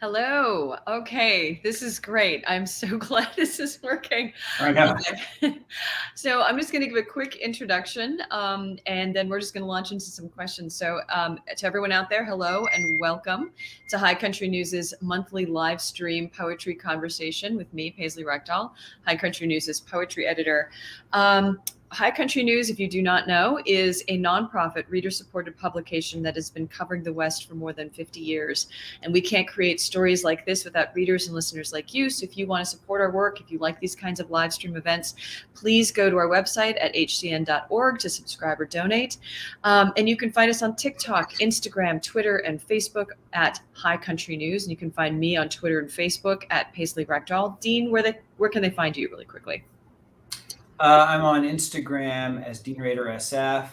Hello. Okay, this is great. I'm so glad this is working. I know. Okay. So I'm just going to give a quick introduction, and then we're just going to launch into some questions. So to everyone out there, hello and welcome to High Country News's monthly live stream poetry conversation with me, Paisley Rekdal, High Country News's poetry editor. High Country News, if you do not know, is a nonprofit reader-supported publication that has been covering the West for more than 50 years. And we can't create stories like this without readers and listeners like you. So if you want to support our work, if you like these kinds of live stream events, please go to our website at hcn.org to subscribe or donate. And you can find us on TikTok, Instagram, Twitter, and Facebook at High Country News. And you can find me on Twitter and Facebook at Paisley Rekdal. Dean, where can they find you really quickly? I'm on Instagram as Dean Rader SF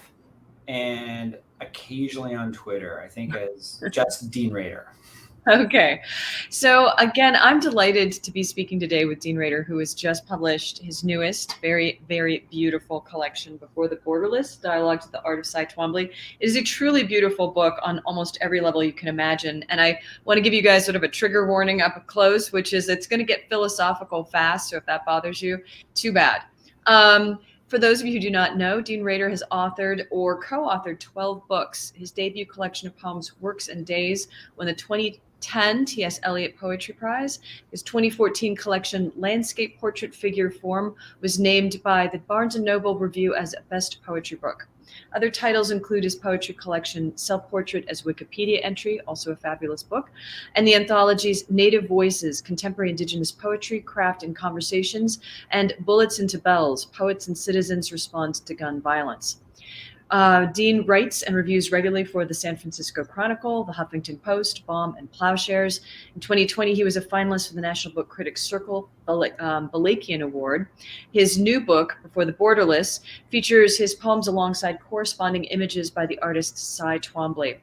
and occasionally on Twitter, I think as just Dean Rader. Okay. So again, I'm delighted to be speaking today with Dean Rader, who has just published his newest, very, very beautiful collection, Before the Borderless, Dialogue to the Art of Cy Twombly. It is a truly beautiful book on almost every level you can imagine. And I want to give you guys sort of a trigger warning up close, which is it's going to get philosophical fast. So if that bothers you, too bad. For those of you who do not know, Dean Rader has authored or co-authored 12 books. His debut collection of poems, Works and Days, won the 2010 T.S. Eliot Poetry Prize. His 2014 collection, Landscape Portrait Figure Form, was named by the Barnes & Noble Review as a Best Poetry Book. Other titles include his poetry collection, Self-Portrait as Wikipedia Entry, also a fabulous book, and the anthologies Native Voices, Contemporary Indigenous Poetry, Craft and Conversations, and Bullets into Bells, Poets and Citizens Respond to Gun Violence. Dean writes and reviews regularly for the San Francisco Chronicle, the Huffington Post, Bomb, and Plowshares. In 2020, he was a finalist for the National Book Critics Circle Balakian Award. His new book, Before the Borderless, features his poems alongside corresponding images by the artist Cy Twombly.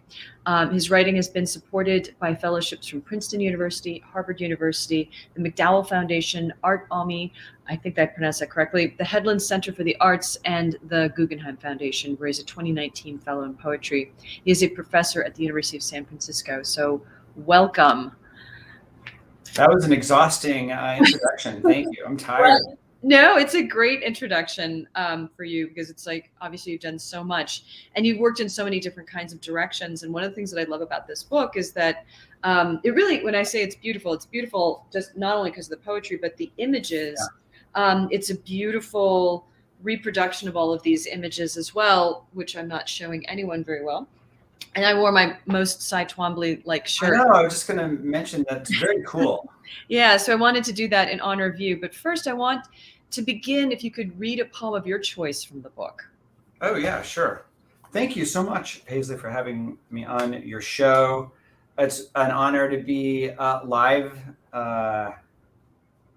His writing has been supported by fellowships from Princeton University, Harvard University, the McDowell Foundation, Art Almy, I think I pronounced that correctly, the Headland Center for the Arts, and the Guggenheim Foundation, where he's a 2019 fellow in poetry. He is a professor at the University of San Francisco. So welcome. That was an exhausting introduction. Thank you. I'm tired. Well, no, it's a great introduction for you because it's like, obviously you've done so much and you've worked in so many different kinds of directions. And one of the things that I love about this book is that it really, when I say it's beautiful just not only because of the poetry, but the images. Yeah. It's a beautiful reproduction of all of these images as well, which I'm not showing anyone very well. And I wore my most Cy Twombly-like shirt. I know, I was just going to mention that's very cool. Yeah, so I wanted to do that in honor of you. But first, I want to begin, if you could read a poem of your choice from the book. Oh, yeah, sure. Thank you so much, Paisley, for having me on your show. It's an honor to be live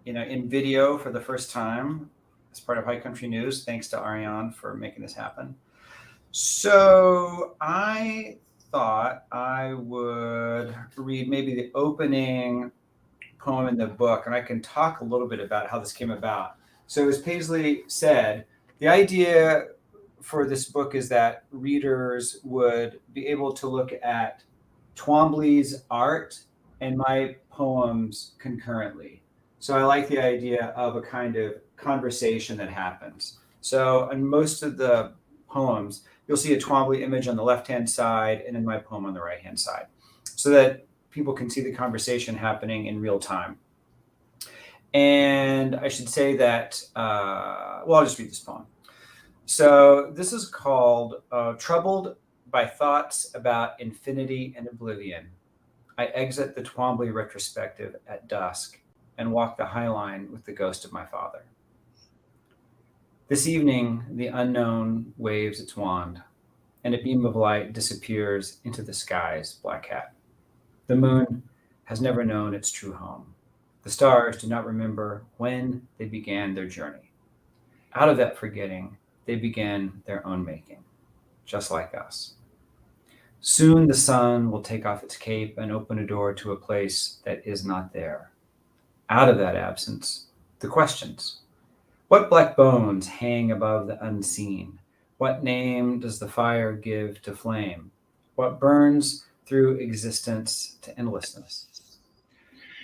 in video for the first time as part of High Country News. Thanks to Ariane for making this happen. So I thought I would read maybe the opening poem in the book, and I can talk a little bit about how this came about. So as Paisley said, the idea for this book is that readers would be able to look at Twombly's art and my poems concurrently. So I like the idea of a kind of conversation that happens. So in most of the poems, you'll see a Twombly image on the left-hand side and in my poem on the right-hand side, so that people can see the conversation happening in real time. And I should say that, I'll just read this poem. So this is called Troubled by Thoughts About Infinity and Oblivion. I exit the Twombly retrospective at dusk and walk the High Line with the ghost of my father. This evening, the unknown waves its wand, and a beam of light disappears into the sky's black hat. The moon has never known its true home. The stars do not remember when they began their journey. Out of that forgetting, they began their own making, just like us. Soon the sun will take off its cape and open a door to a place that is not there. Out of that absence, the questions. What black bones hang above the unseen? What name does the fire give to flame? What burns through existence to endlessness?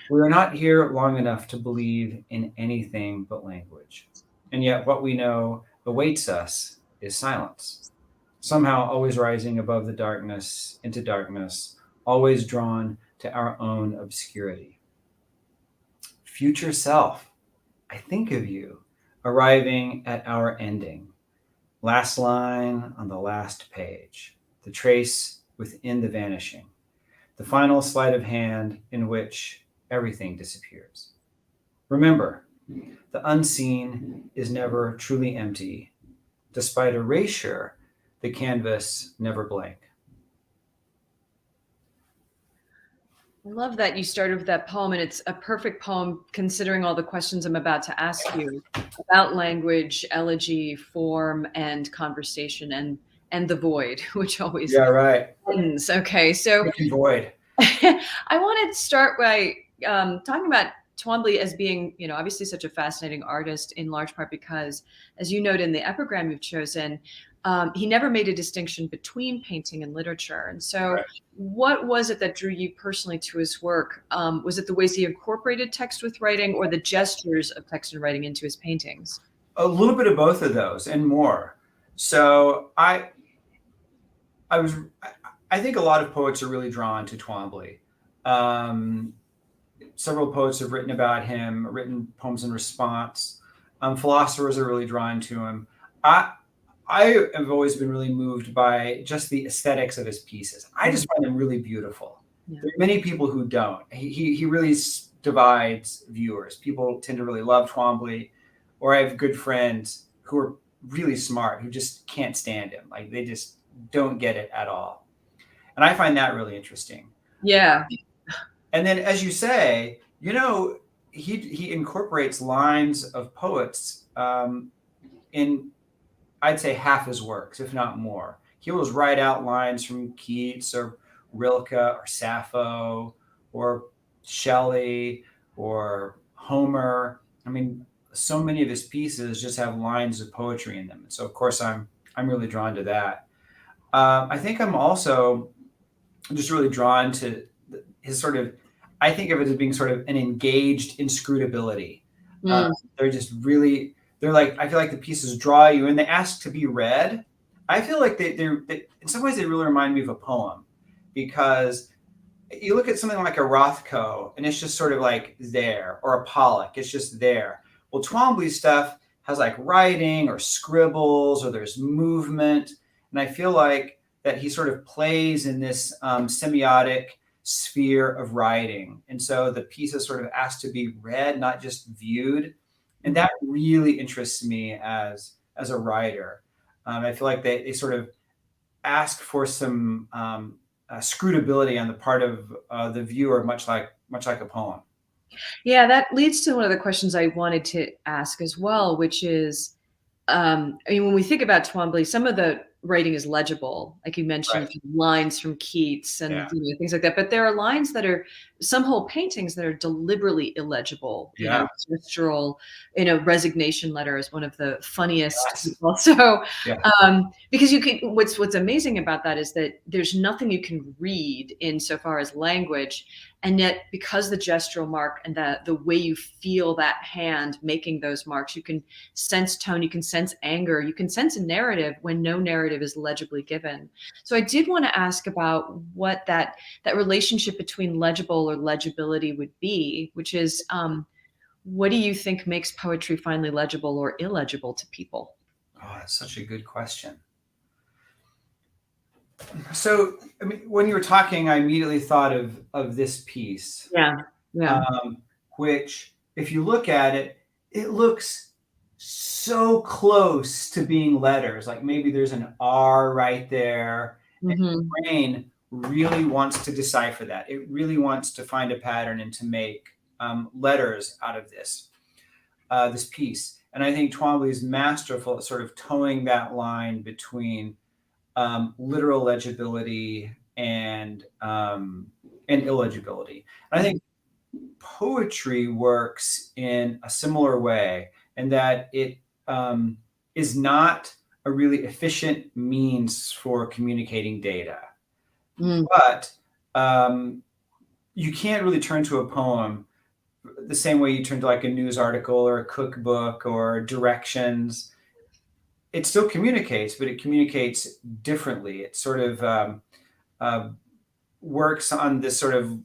We are not here long enough to believe in anything but language. And yet what we know awaits us is silence. Somehow always rising above the darkness into darkness, always drawn to our own obscurity. Future self, I think of you arriving at our ending. Last line on the last page, the trace within the vanishing, the final sleight of hand in which everything disappears. Remember, the unseen is never truly empty. Despite erasure, the canvas never blank. I love that you started with that poem, and it's a perfect poem considering all the questions I'm about to ask you about language, elegy, form, and conversation, and the void, which always Yeah, right. ends. Okay, so Looking void. I wanted to start by talking about Twombly as being, obviously such a fascinating artist, in large part because, as you note in the epigram you've chosen, he never made a distinction between painting and literature. And so, Right. what was it that drew you personally to his work? Was it the ways he incorporated text with writing, or the gestures of text and writing into his paintings? A little bit of both of those and more. So I was I think a lot of poets are really drawn to Twombly. Several poets have written about him, written poems in response. Philosophers are really drawn to him. I have always been really moved by just the aesthetics of his pieces. I just find them really beautiful. Yeah. There are many people who don't. He really divides viewers. People tend to really love Twombly, or I have good friends who are really smart who just can't stand him. Like they just don't get it at all. And I find that really interesting. Yeah. And then, as you say, he incorporates lines of poets in, I'd say, half his works, if not more. He will write out lines from Keats or Rilke or Sappho or Shelley or Homer. I mean, so many of his pieces just have lines of poetry in them. And so, of course, I'm really drawn to that. I think I'm also just really drawn to his sort of, I think of it as being sort of an engaged inscrutability. They're just really, they're like, I feel like the pieces draw you and they ask to be read. I feel like they in some ways they really remind me of a poem, because you look at something like a Rothko and it's just sort of like there, or a Pollock, it's just there. Well, Twombly's stuff has like writing or scribbles, or there's movement. And I feel like that he sort of plays in this semiotic sphere of writing. And so the pieces sort of asked to be read, not just viewed. And that really interests me as a writer. I feel like they sort of ask for some scrutability on the part of the viewer, much like a poem. Yeah, that leads to one of the questions I wanted to ask as well, which is, when we think about Twombly, some of the writing is legible, like you mentioned, Right. lines from Keats and Yeah. things like that. But there are lines that are, some whole paintings that are deliberately illegible. Yeah. Gestural. Resignation Letter is one of the funniest. Yes. Also, Yeah. because you can. What's amazing about that is that there's nothing you can read insofar as language. And yet, because the gestural mark and the way you feel that hand making those marks, you can sense tone, you can sense anger, you can sense a narrative when no narrative is legibly given. So I did want to ask about what that relationship between legible or legibility would be, which is, what do you think makes poetry finally legible or illegible to people? Oh, that's such a good question. So, I mean, when you were talking, I immediately thought of this piece, Yeah. which, if you look at it, it looks so close to being letters. Like maybe there's an R right there. And the brain really wants to decipher that. It really wants to find a pattern and to make letters out of this piece. And I think Twombly is masterful at sort of towing that line between literal legibility and illegibility. And I think poetry works in a similar way, in that it is not a really efficient means for communicating data. But you can't really turn to a poem the same way you turn to like a news article or a cookbook or directions. It still communicates, but it communicates differently. It sort of uh, works on this sort of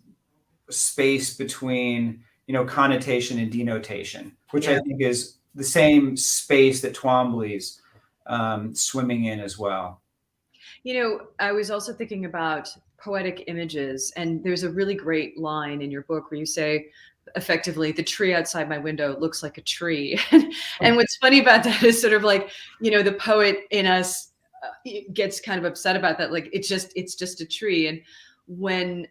space between, connotation and denotation, which I Yeah. think is the same space that Twombly's swimming in as well. I was also thinking about poetic images, and there's a really great line in your book where you say, effectively, the tree outside my window looks like a tree. And what's funny about that is sort of like, the poet in us gets kind of upset about that. Like, it's just a tree. And when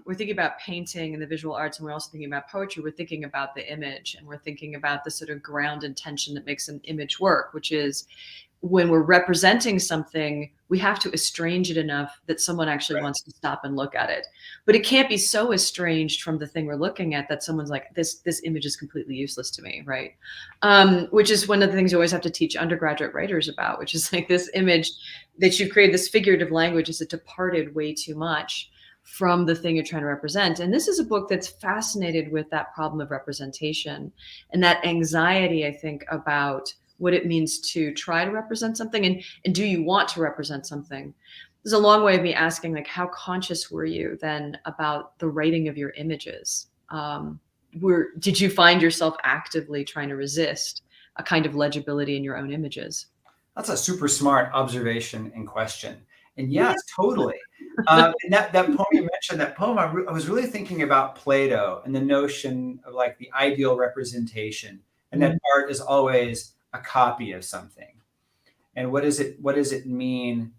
we're thinking about painting and the visual arts, and we're also thinking about poetry, we're thinking about the image, and we're thinking about the sort of ground and tension that makes an image work, which is when we're representing something, we have to estrange it enough that someone actually Right. wants to stop and look at it. But it can't be so estranged from the thing we're looking at that someone's like, this image is completely useless to me, right? Which is one of the things you always have to teach undergraduate writers about, which is like this image that you've created, this figurative language, is it departed way too much from the thing you're trying to represent. And this is a book that's fascinated with that problem of representation and that anxiety, I think, about what it means to try to represent something, and do you want to represent something. There's a long way of me asking, like, how conscious were you then about the writing of your images? Did you find yourself actively trying to resist a kind of legibility in your own images? That's a super smart observation and question. And Yeah. yes, totally. And that poem you mentioned, that poem, I was really thinking about Plato and the notion of like the ideal representation, and that art is always a copy of something. And what does it mean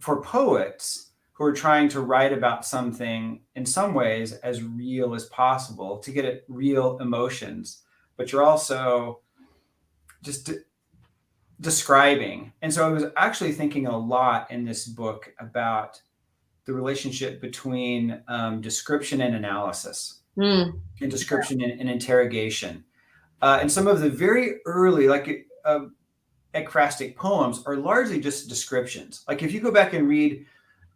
for poets who are trying to write about something in some ways as real as possible to get at real emotions, but you're also just describing. And so I was actually thinking a lot in this book about the relationship between description and analysis, Mm. and description and interrogation. And some of the very early, like ekphrastic poems, are largely just descriptions. Like if you go back and read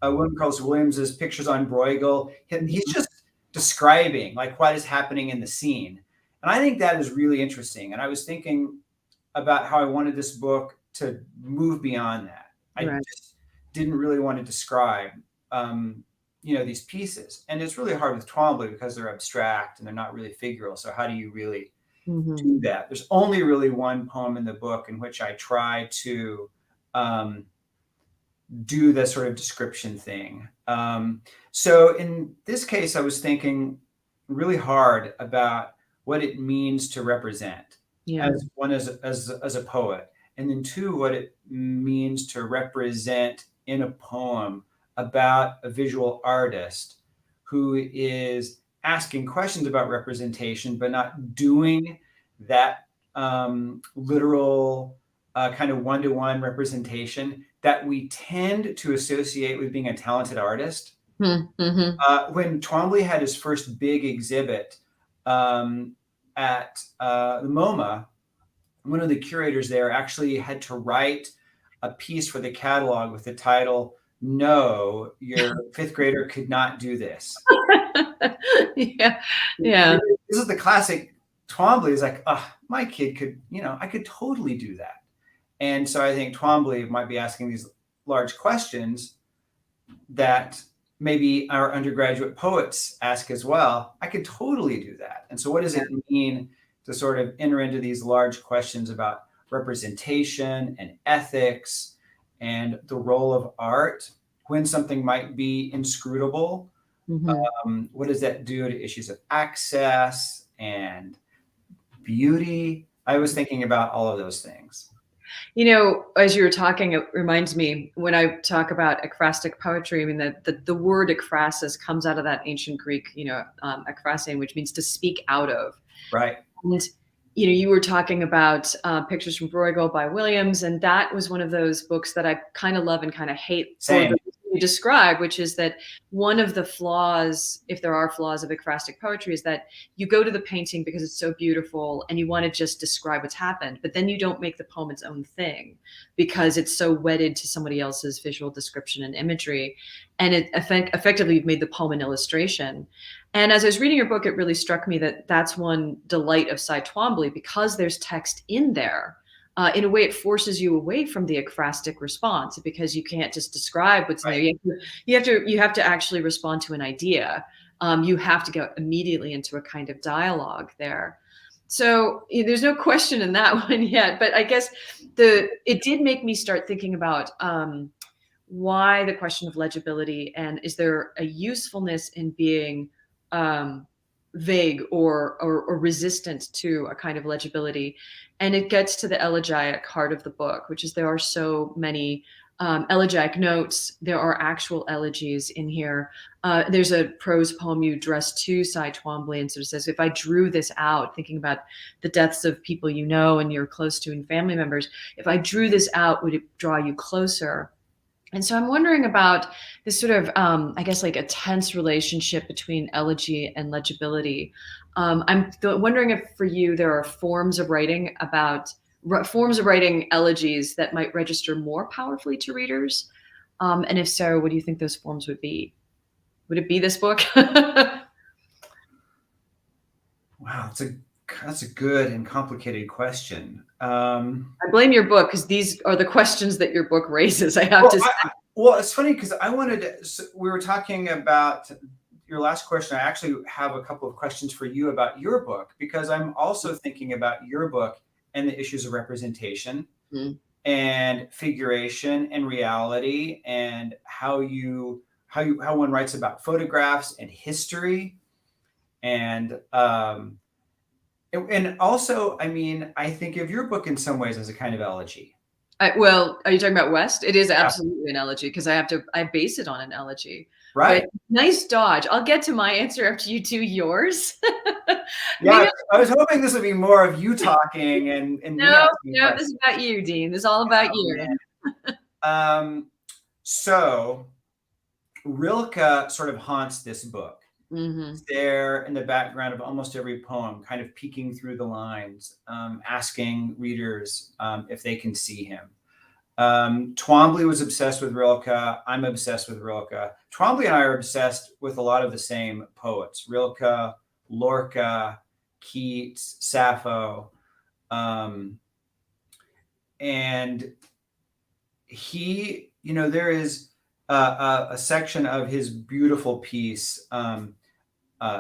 William Carlos Williams's Pictures on Bruegel, he's just describing like what is happening in the scene. And I think that is really interesting. And I was thinking about how I wanted this book to move beyond that. I Right. just didn't really want to describe, these pieces. And it's really hard with Twombly because they're abstract and they're not really figural. So how do you really Mhm. do that? There's only really one poem in the book in which I try to do the sort of description thing. So in this case, I was thinking really hard about what it means to represent, Yeah. as one as a poet, and then two, what it means to represent in a poem about a visual artist who is asking questions about representation, but not doing that literal kind of one-to-one representation that we tend to associate with being a talented artist. Mm-hmm. When Twombly had his first big exhibit at the MoMA, one of the curators there actually had to write a piece for the catalog with the title, "No, your fifth grader could not do this." Yeah. Yeah. This is the classic Twombly, is like, my kid could, I could totally do that. And so I think Twombly might be asking these large questions that maybe our undergraduate poets ask as well. I could totally do that. And so what does it mean to sort of enter into these large questions about representation and ethics and the role of art when something might be inscrutable? Mhm. What does that do to issues of access and beauty? I was thinking about all of those things. As you were talking, it reminds me when I talk about ekphrastic poetry, I mean, the word ekphrasis comes out of that ancient Greek, ekphrasein, which means to speak out of. Right. And, you were talking about Pictures from Bruegel by Williams, and that was one of those books that I kind of love and kind of hate for Same. the reason you describe, which is that one of the flaws, if there are flaws of ekphrastic poetry, is that you go to the painting because it's so beautiful and you want to just describe what's happened, but then you don't make the poem its own thing because it's so wedded to somebody else's visual description and imagery. And it effectively you've made the poem an illustration. And as I was reading your book, it really struck me that that's one delight of Cy Twombly, because there's text in there. In a way, it forces you away from the ekphrastic response, because you can't just describe what's in there. You have to actually respond to an idea. You have to go immediately into a kind of dialogue there. So there's no question in that one yet. But I guess it did make me start thinking about why the question of legibility, and is there a usefulness in being vague or resistant to a kind of legibility. And it gets to the elegiac heart of the book, which is there are so many elegiac notes. There are actual elegies in here. There's a prose poem you address to Cy Twombly, and sort of says, if I drew this out, thinking about the deaths of people you know and you're close to and family members, if I drew this out, would it draw you closer? And so I'm wondering about this sort of, I guess, like a tense relationship between elegy and legibility. I'm wondering if for you there are forms of writing elegies that might register more powerfully to readers. And if so, what do you think those forms would be? Would it be this book? Wow, that's a good and complicated question. I blame your book, because these are the questions that your book raises. I have to say. Well, it's funny because we were talking about your last question. I actually have a couple of questions for you about your book, because I'm also thinking about your book and the issues of representation and figuration and reality, and how one writes about photographs and history. And also, I mean, I think of your book in some ways as a kind of elegy. Well, are you talking about West? It is absolutely an elegy, because I base it on an elegy. Right. But nice dodge. I'll get to my answer after you do yours. Yeah, I was hoping this would be more of you talking and no, this is about you, Dean. This is all about you. So Rilke sort of haunts this book. Mm-hmm. There in the background of almost every poem, kind of peeking through the lines, asking readers if they can see him. Twombly was obsessed with Rilke. I'm obsessed with Rilke. Twombly and I are obsessed with a lot of the same poets: Rilke, Lorca, Keats, Sappho. And he, there is a section of his beautiful piece,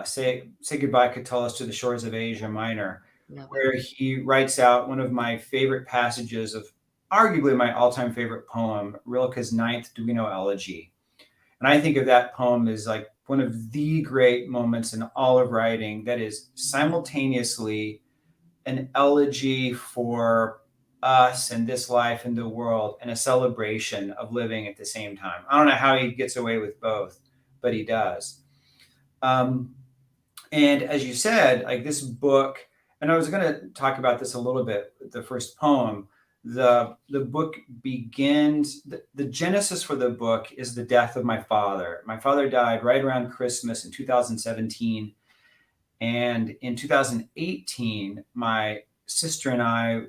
Say Goodbye, Catullus, to the Shores of Asia Minor, where he writes out one of my favorite passages of arguably my all-time favorite poem, Rilke's Ninth Duino Elegy. And I think of that poem as like one of the great moments in all of writing that is simultaneously an elegy for us and this life and the world, and a celebration of living at the same time. I don't know how he gets away with both, but he does. And as you said, like this book, and I was going to talk about this a little bit, the first poem, the book begins, the genesis for the book is the death of my father. My father died right around Christmas in 2017. And in 2018, my sister and I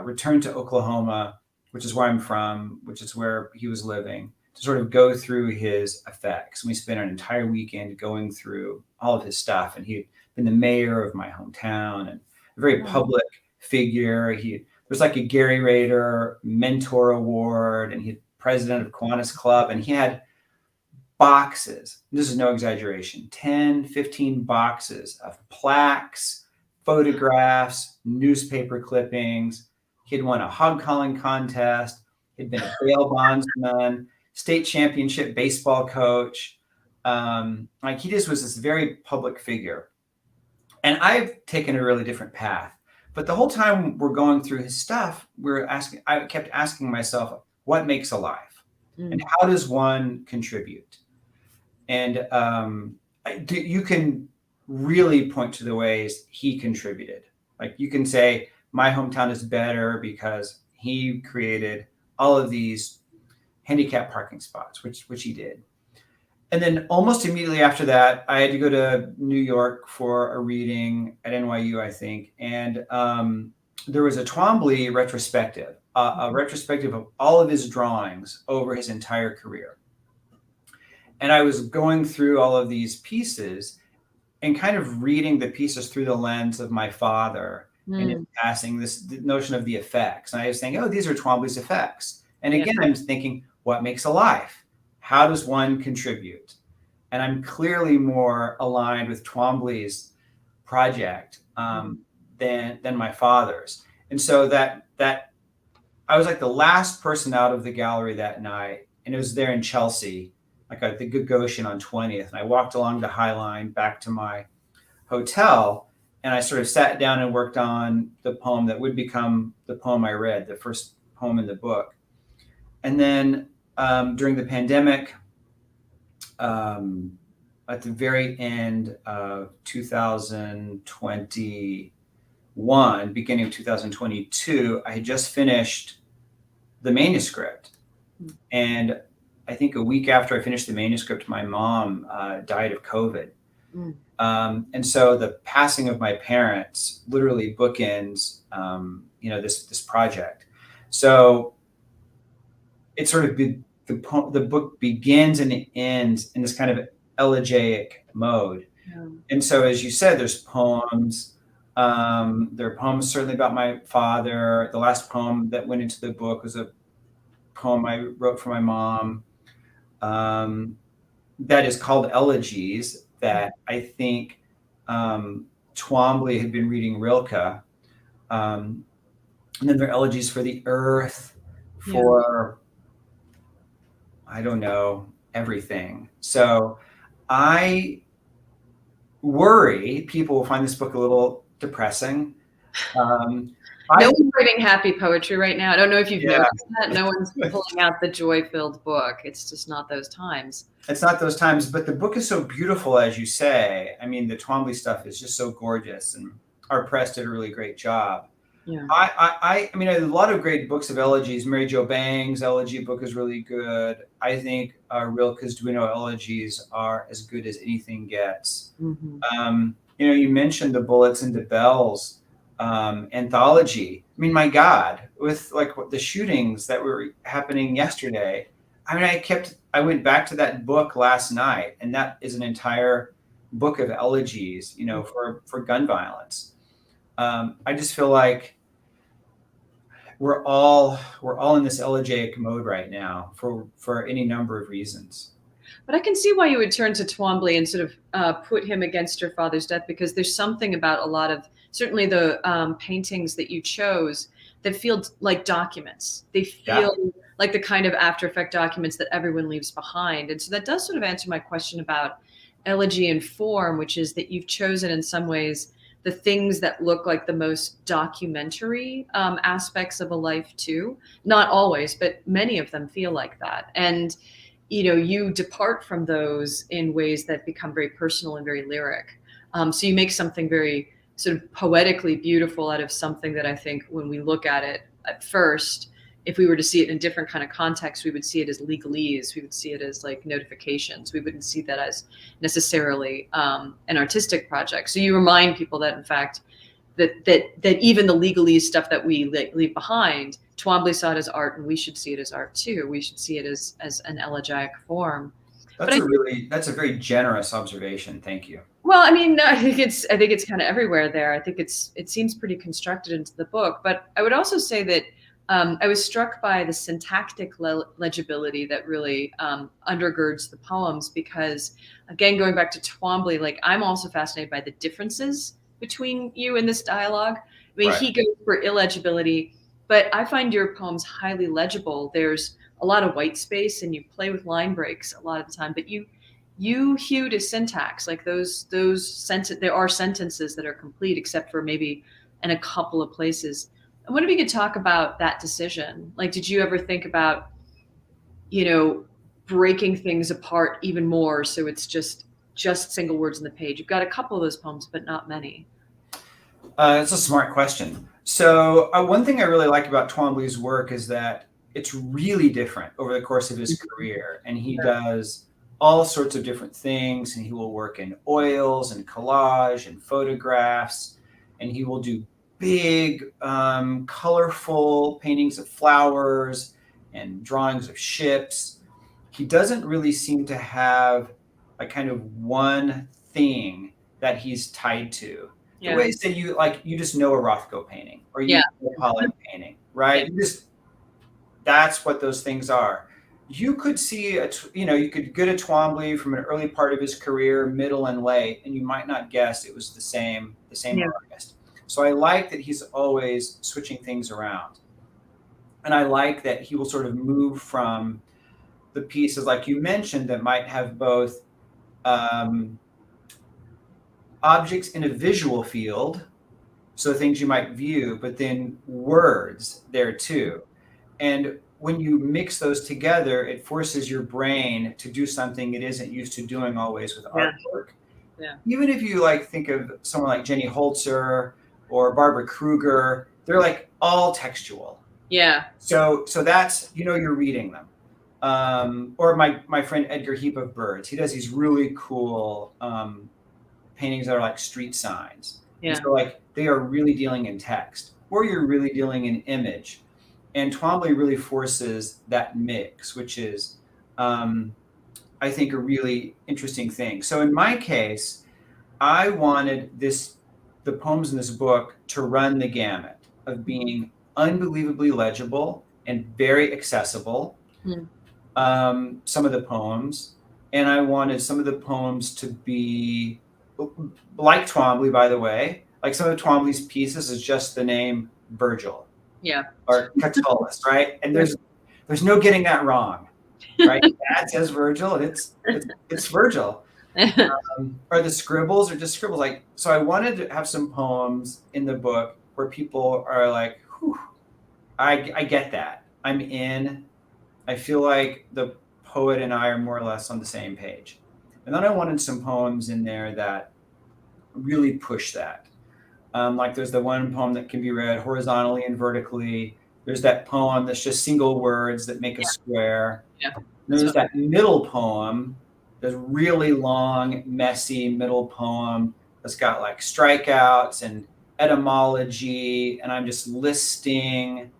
returned to Oklahoma, which is where I'm from, which is where he was living, to sort of go through his effects. And we spent an entire weekend going through all of his stuff. And he'd been the mayor of my hometown and a very public figure. There's like a Gary Rader Mentor Award, and he's president of Kiwanis Club, and he had boxes, this is no exaggeration, 10, 15 boxes of plaques, photographs, newspaper clippings. He'd won a hog calling contest. He'd been a bail bondsman, state championship baseball coach. Like he just was this very public figure. And I've taken a really different path. But the whole time we're going through his stuff, I kept asking myself, what makes a life? And how does one contribute? And you can really point to the ways he contributed. Like you can say, my hometown is better because he created all of these handicap parking spots, which he did. And then almost immediately after that, I had to go to New York for a reading at NYU, I think. And there was a Twombly retrospective, a retrospective of all of his drawings over his entire career. And I was going through all of these pieces, and kind of reading the pieces through the lens of my father and his Mm. passing, this notion of the effects. And I was thinking, oh, these are Twombly's effects. And Yeah. again, I'm thinking, what makes a life? How does one contribute? And I'm clearly more aligned with Twombly's project than my father's. And so that I was like the last person out of the gallery that night, and it was there in Chelsea, like at the Gagosian on 20th. And I walked along the High Line back to my hotel, and I sort of sat down and worked on the poem that would become the poem I read, the first poem in the book. And then during the pandemic, at the very end of 2021, beginning of 2022, I had just finished the manuscript. And I think a week after I finished the manuscript, my mom died of COVID. And so the passing of my parents literally bookends, this project. So it sort of the book begins and it ends in this kind of elegiac mode. Yeah. And so, as you said, there's poems. There are poems certainly about my father. The last poem that went into the book was a poem I wrote for my mom that is called Elegies, that I think Twombly had been reading Rilke. And then there are elegies for the earth, for, I don't know, everything. So I worry people will find this book a little depressing. No one's writing happy poetry right now. I don't know if you've noticed that. No one's pulling out the joy-filled book. It's just not those times. It's not those times, but the book is so beautiful, as you say. I mean, the Twombly stuff is just so gorgeous, and our press did a really great job. Yeah. I mean, a lot of great books of elegies. Mary Jo Bang's elegy book is really good. I think Rilke's Duino elegies are as good as anything gets. Mm-hmm. You mentioned the Bullets into Bells anthology. I mean, my God, with like the shootings that were happening yesterday. I mean, I went back to that book last night, and that is an entire book of elegies, for gun violence. I just feel like we're all in this elegiac mode right now for any number of reasons. But I can see why you would turn to Twombly and sort of put him against your father's death, because there's something about a lot of, certainly the paintings that you chose, that feel like documents. They feel like the kind of after effect documents that everyone leaves behind. And so that does sort of answer my question about elegy and form, which is that you've chosen in some ways the things that look like the most documentary aspects of a life too. Not always, but many of them feel like that. And you depart from those in ways that become very personal and very lyric. So you make something very sort of poetically beautiful out of something that I think when we look at it at first, if we were to see it in a different kind of context, we would see it as legalese. We would see it as like notifications. We wouldn't see that as necessarily an artistic project. So you remind people that, in fact, that even the legalese stuff that we leave behind, Twombly saw it as art, and we should see it as art too. We should see it as an elegiac form. That's a very generous observation. Thank you. Well, I mean, I think it's kind of everywhere there. I think it seems pretty constructed into the book. But I would also say that I was struck by the syntactic legibility that really undergirds the poems, because, again, going back to Twombly, like, I'm also fascinated by the differences between you in this dialogue. I mean, He goes for illegibility, but I find your poems highly legible. There's a lot of white space, and you play with line breaks a lot of the time, but you hew to syntax, like there are sentences that are complete, except for maybe in a couple of places. I wonder if you could talk about that decision. Like, did you ever think about, breaking things apart even more so it's just single words in the page? You've got a couple of those poems, but not many. It's a smart question. So one thing I really like about Twombly's work is that it's really different over the course of his career, and he does all sorts of different things, and he will work in oils and collage and photographs, and he will do big, colorful paintings of flowers and drawings of ships. He doesn't really seem to have a kind of one thing that he's tied to. The Yeah. ways that you just know a Rothko painting or you Yeah. know a Pollock painting, right? Yeah. You just, that's what those things are. You could see you could get a Twombly from an early part of his career, middle and late, and you might not guess it was the same Yeah. artist. So I like that he's always switching things around. And I like that he will sort of move from the pieces like you mentioned that might have both objects in a visual field, so things you might view, but then words there too. And when you mix those together, it forces your brain to do something it isn't used to doing always with Yeah. artwork. Yeah. Even if you like think of someone like Jenny Holzer or Barbara Kruger, they're like all textual. Yeah. So that's, you're reading them. Or my friend Edgar Heap of Birds, he does these really cool paintings that are like street signs. Yeah. And so like they are really dealing in text, or you're really dealing in image. And Twombly really forces that mix, which is, I think, a really interesting thing. So in my case, I wanted the poems in this book to run the gamut of being unbelievably legible and very accessible. Some of the poems, and I wanted some of the poems to be like Twombly, by the way. Like some of Twombly's pieces is just the name Virgil. Yeah. Or Catullus, right? And there's no getting that wrong, right? Dad says Virgil, and it's Virgil. Or the scribbles are just scribbles. Like, so I wanted to have some poems in the book where people are like, whew, I get that. I'm in. I feel like the poet and I are more or less on the same page. And then I wanted some poems in there that really push that. Like there's the one poem that can be read horizontally and vertically. There's that poem that's just single words that make a square. Yeah. There's that middle poem, this really long, messy middle poem that's got like strikeouts and etymology, and I'm just listing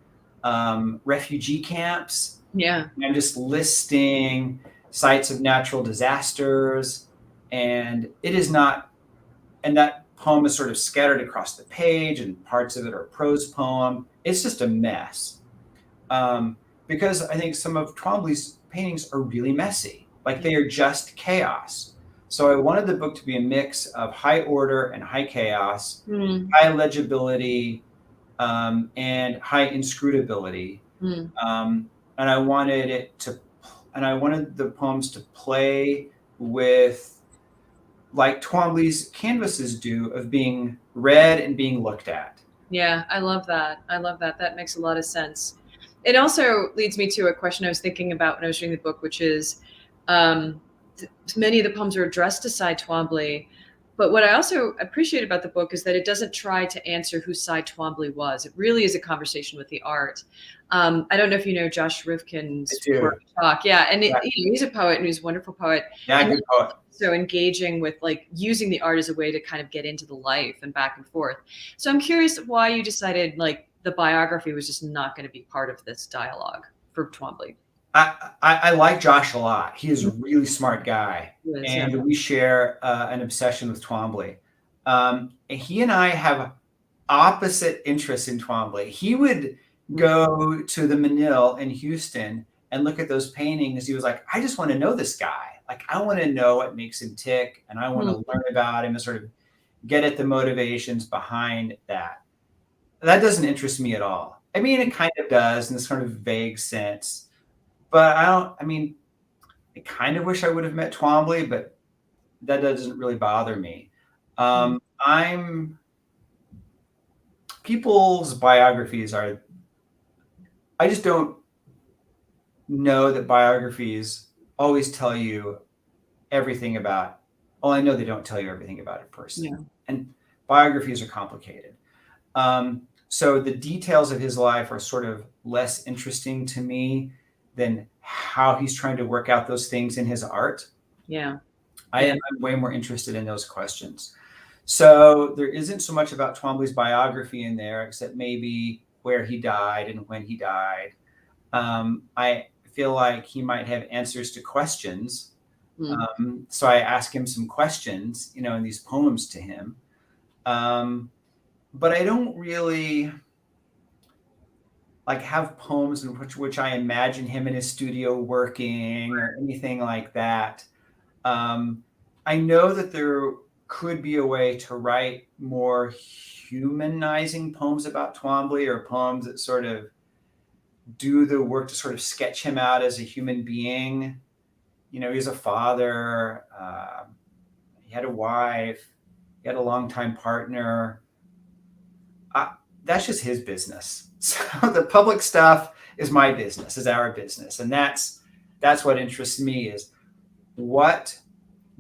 refugee camps. Yeah. And I'm just listing sites of natural disasters, and it is not, and that poem is sort of scattered across the page, and parts of it are prose poem. It's just a mess. Because I think some of Twombly's paintings are really messy. Like they are just chaos. So I wanted the book to be a mix of high order and high chaos, high legibility, and high inscrutability. And I wanted the poems to play with, like Twombly's canvases do, of being read and being looked at. Yeah, I love that. That makes a lot of sense. It also leads me to a question I was thinking about when I was reading the book, which is many of the poems are addressed to Cy Twombly. But what I also appreciate about the book is that it doesn't try to answer who Cy Twombly was. It really is a conversation with the art. I don't know if you know Josh Rivkin's work talk. Yeah, and he's a poet and he's a wonderful poet. Yeah, good poet. So engaging with like using the art as a way to kind of get into the life and back and forth. So I'm curious why you decided like the biography was just not going to be part of this dialogue for Twombly. I like Josh a lot. He is a really smart guy, and we share an obsession with Twombly. He and I have opposite interests in Twombly. He would go to the Manil in Houston and look at those paintings. He was like, I just want to know this guy. Like, I want to know what makes him tick, and I want to learn about him and sort of get at the motivations behind that. That doesn't interest me at all. I mean, it kind of does in this sort of vague sense. But I kind of wish I would have met Twombly, but that doesn't really bother me. People's biographies I just don't know that biographies always tell you everything about, well, I know they don't tell you everything about a person. Yeah. And biographies are complicated. So the details of his life are sort of less interesting to me than how he's trying to work out those things in his art. Yeah. I'm way more interested in those questions. So there isn't so much about Twombly's biography in there, except maybe where he died and when he died. I feel like he might have answers to questions So I ask him some questions, in these poems to him. But I don't really like have poems in which I imagine him in his studio working or anything like that. I know that there could be a way to write more humanizing poems about Twombly, or poems that sort of do the work to sort of sketch him out as a human being. He's a father. He had a wife. He had a longtime partner. That's just his business. So the public stuff is my business, is our business. And that's what interests me, is what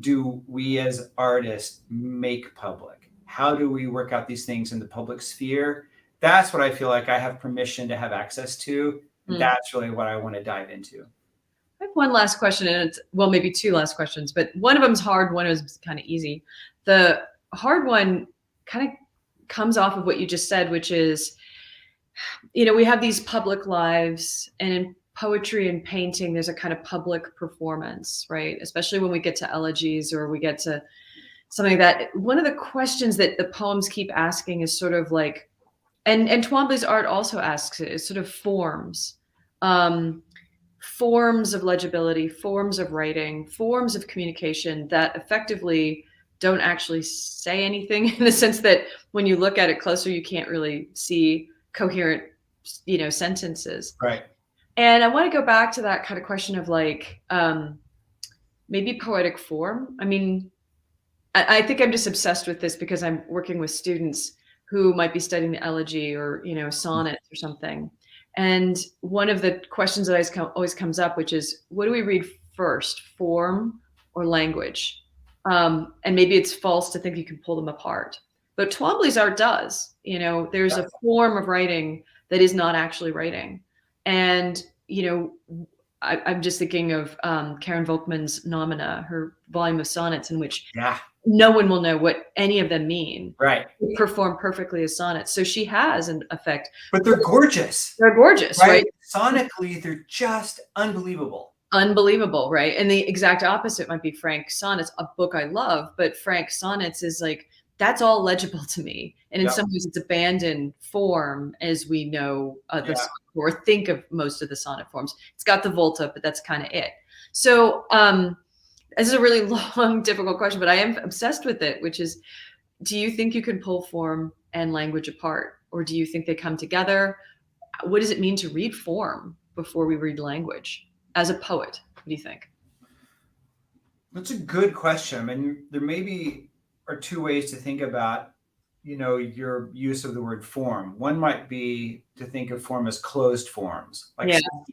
do we as artists make public? How do we work out these things in the public sphere? That's what I feel like I have permission to have access to. And that's really what I want to dive into. I have one last question, and it's, well, maybe two last questions, but one of them's hard, one is kind of easy. The hard one kind of comes off of what you just said, which is, we have these public lives, and in poetry and painting, there's a kind of public performance, right? Especially when we get to elegies or we get to something like that. One of the questions that the poems keep asking is sort of like, and Twombly's art also asks it, is sort of forms. Forms of legibility, forms of writing, forms of communication that effectively don't actually say anything, in the sense that when you look at it closer, you can't really see coherent, sentences. Right. And I want to go back to that kind of question of like, maybe poetic form. I mean, I think I'm just obsessed with this because I'm working with students who might be studying the elegy or, sonnets or something. And one of the questions that always comes up, which is, what do we read first, form or language? And maybe it's false to think you can pull them apart, but Twombly's art does. There's a form of writing that is not actually writing. And, I'm just thinking of Karen Volkmann's Nomina, her volume of sonnets, in which no one will know what any of them mean. Right. They perform perfectly as sonnets. So she has an effect. But they're gorgeous. They're gorgeous, right? Sonically, they're just unbelievable. Unbelievable, right? And the exact opposite might be Frank Sonnets, a book I love, but Frank Sonnets is like, that's all legible to me. And in some ways it's abandoned form, as we know, or think of most of the sonnet forms. It's got the volta, but that's kind of it. So this is a really long, difficult question, but I am obsessed with it, which is, do you think you can pull form and language apart? Or do you think they come together? What does it mean to read form before we read language as a poet? What do you think? That's a good question. I mean, there maybe are two ways to think about, your use of the word form. One might be to think of form as closed forms, like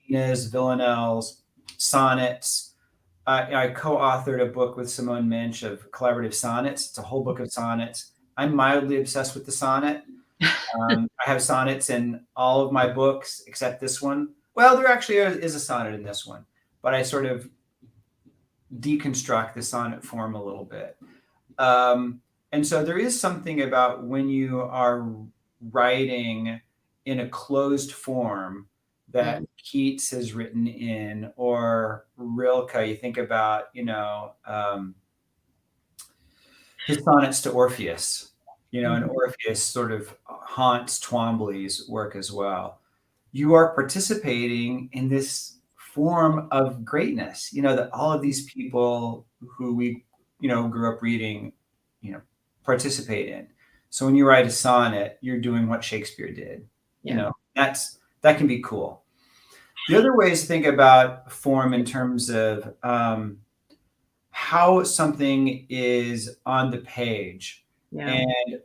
sestinas, villanelles, sonnets. I co-authored a book with Simone Minch of collaborative sonnets. It's a whole book of sonnets. I'm mildly obsessed with the sonnet. I have sonnets in all of my books except this one. Well, there actually is a sonnet in this one, but I sort of deconstruct the sonnet form a little bit. And so there is something about when you are writing in a closed form that Keats has written in, or Rilke. You think about, his sonnets to Orpheus, and Orpheus sort of haunts Twombly's work as well. You are participating in this form of greatness, that all of these people who we, grew up reading, participate in. So when you write a sonnet, you're doing what Shakespeare did. That can be cool. The other way is to think about form in terms of how something is on the page. And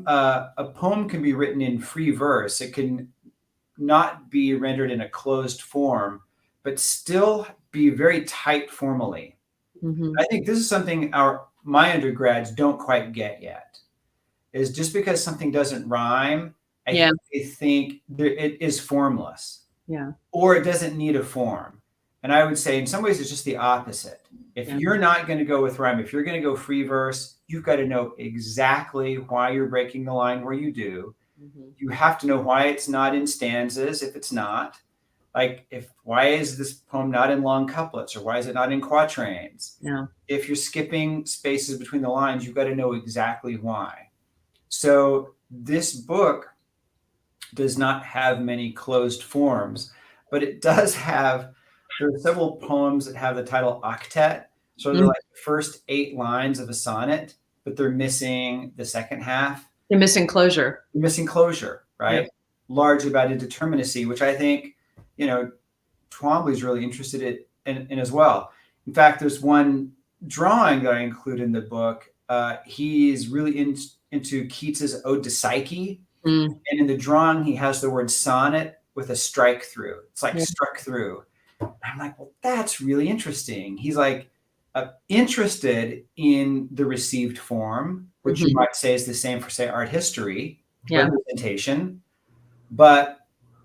a poem can be written in free verse. It can not be rendered in a closed form, but still be very tight formally. I think this is something my undergrads don't quite get yet, is just because something doesn't rhyme, I think it is formless, or it doesn't need a form. And I would say in some ways it's just the opposite. If you're not going to go with rhyme, if you're going to go free verse, you've got to know exactly why you're breaking the line where you do. You have to know why it's not in stanzas if it's not. Like, why is this poem not in long couplets, or why is it not in quatrains? Yeah. If you're skipping spaces between the lines, you've got to know exactly why. So this book does not have many closed forms, but it does have, there are several poems that have the title octet. So they're Mm. like the first 8 lines of a sonnet, but they're missing the second half. They're missing closure. They're missing closure, right? Yeah. Largely about indeterminacy, which I think, Twombly's really interested in as well. In fact, there's one drawing that I include in the book. He's really into Keats's Ode to Psyche. Mm. And in the drawing, he has the word sonnet with a strike through. It's like Yeah. struck through. I'm like, well, that's really interesting. He's like interested in the received form, which you might say is the same for, say, art history, representation, but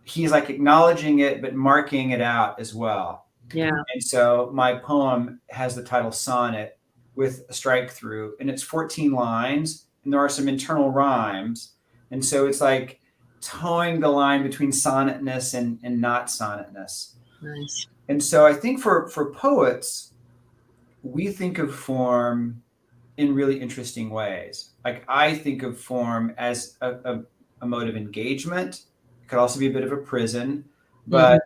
he's like acknowledging it, but marking it out as well. Yeah. And so my poem has the title Sonnet with a strike through, and it's 14 lines, and there are some internal rhymes. And so it's like towing the line between sonnetness and not sonnetness. Nice. And so I think for poets, we think of form in really interesting ways. Like, I think of form as a mode of engagement. It could also be a bit of a prison, but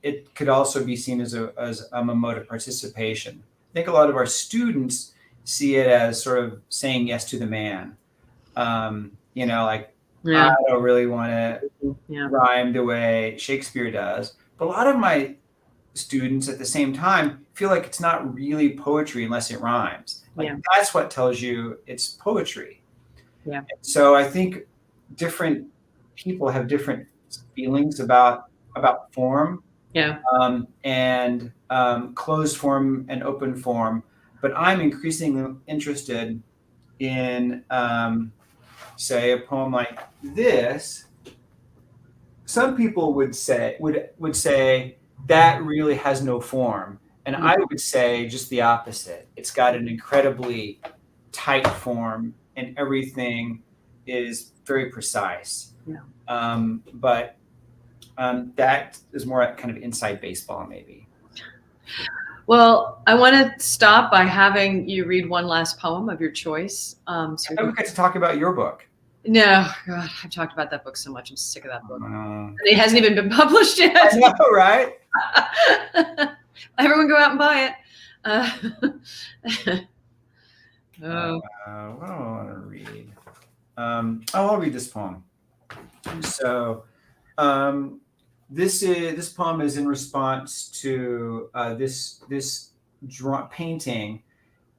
it could also be seen as a mode of participation. I think a lot of our students see it as sort of saying yes to the man. Like, I don't really want to rhyme the way Shakespeare does. But a lot of my students at the same time feel like it's not really poetry unless it rhymes. Like, that's what tells you it's poetry. Yeah. So I think different people have different feelings about form. Yeah. And closed form and open form. But I'm increasingly interested in, say, a poem like this. Some people would say that really has no form, and I would say just the opposite. It's got an incredibly tight form, and everything is very precise. Yeah. But that is more kind of inside baseball, maybe. Well, I want to stop by having you read one last poem of your choice. I thought we got to talk about your book. No, God, I've talked about that book so much. I'm sick of that book. It hasn't even been published yet. I know, right? Everyone go out and buy it. What do I want to read? I'll read this poem. So this poem is in response to this painting.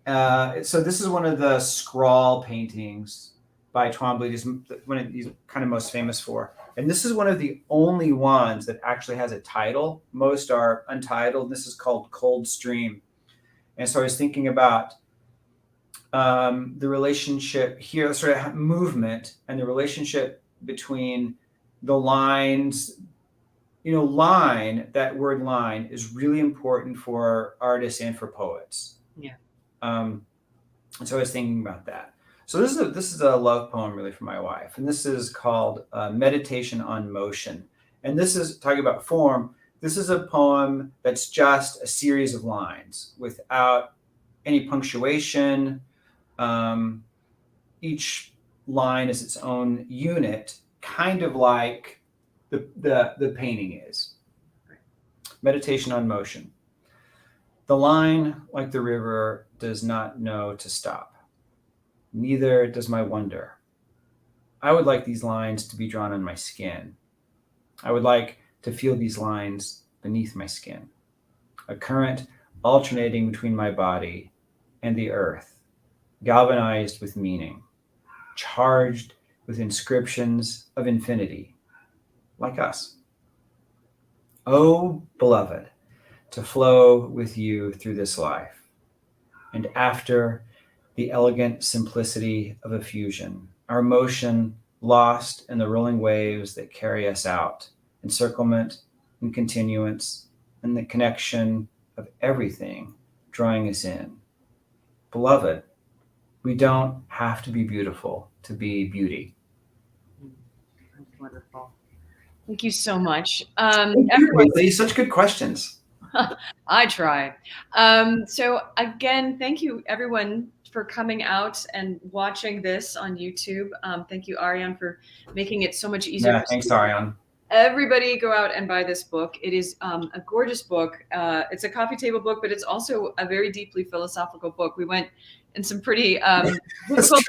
So this is one of the scrawl paintings by Twombly, one of these kind of most famous for. And this is one of the only ones that actually has a title. Most are untitled. This is called Cold Stream. And so I was thinking about the relationship here, sort of movement, and the relationship between the lines. That word line is really important for artists and for poets. Yeah. And so I was thinking about that. So this is a love poem really for my wife, and this is called Meditation on Motion. And this is talking about form. This is a poem that's just a series of lines without any punctuation. Each line is its own unit, kind of like the painting is. Meditation on Motion. The line, like the river, does not know to stop. Neither does my wonder. I would like these lines to be drawn on my skin. I would like to feel these lines beneath my skin. A current alternating between my body and the earth, galvanized with meaning, charged with inscriptions of infinity, like us. Oh, beloved, to flow with you through this life, and after the elegant simplicity of effusion, our motion lost in the rolling waves that carry us out, encirclement and continuance, and the connection of everything drawing us in. Beloved, we don't have to be beautiful to be beauty. That's wonderful. Thank you so much. Thank you, Paisley. Such good questions. I try. So again, thank you everyone for coming out and watching this on YouTube. Thank you, Ariane, for making it so much easier. Yeah, thanks, Ariane. Everybody go out and buy this book. It is a gorgeous book. It's a coffee table book, but it's also a very deeply philosophical book. We went in some pretty difficult.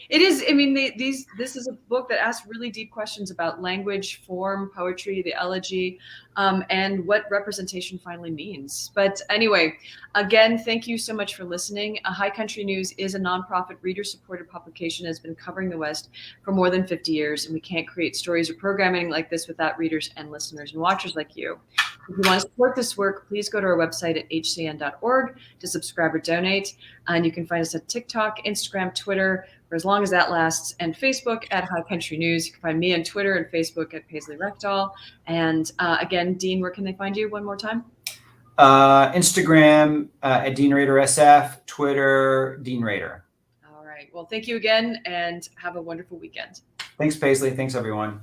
It is. I mean, this is a book that asks really deep questions about language, form, poetry, the elegy, and what representation finally means. But anyway, again, thank you so much for listening. High Country News is a nonprofit, reader-supported publication that has been covering the West for more than 50 years, and we can't create stories or programming like this without readers and listeners and watchers like you. If you want to support this work, please go to our website at hcn.org to subscribe or donate. And you can find us at TikTok, Instagram, Twitter, for as long as that lasts, and Facebook at High Country News. You can find me on Twitter and Facebook at Paisley Rekdal. And again, Dean, where can they find you one more time? Instagram at Dean Rader SF, Twitter, Dean Rader. All right. Well, thank you again, and have a wonderful weekend. Thanks, Paisley. Thanks, everyone.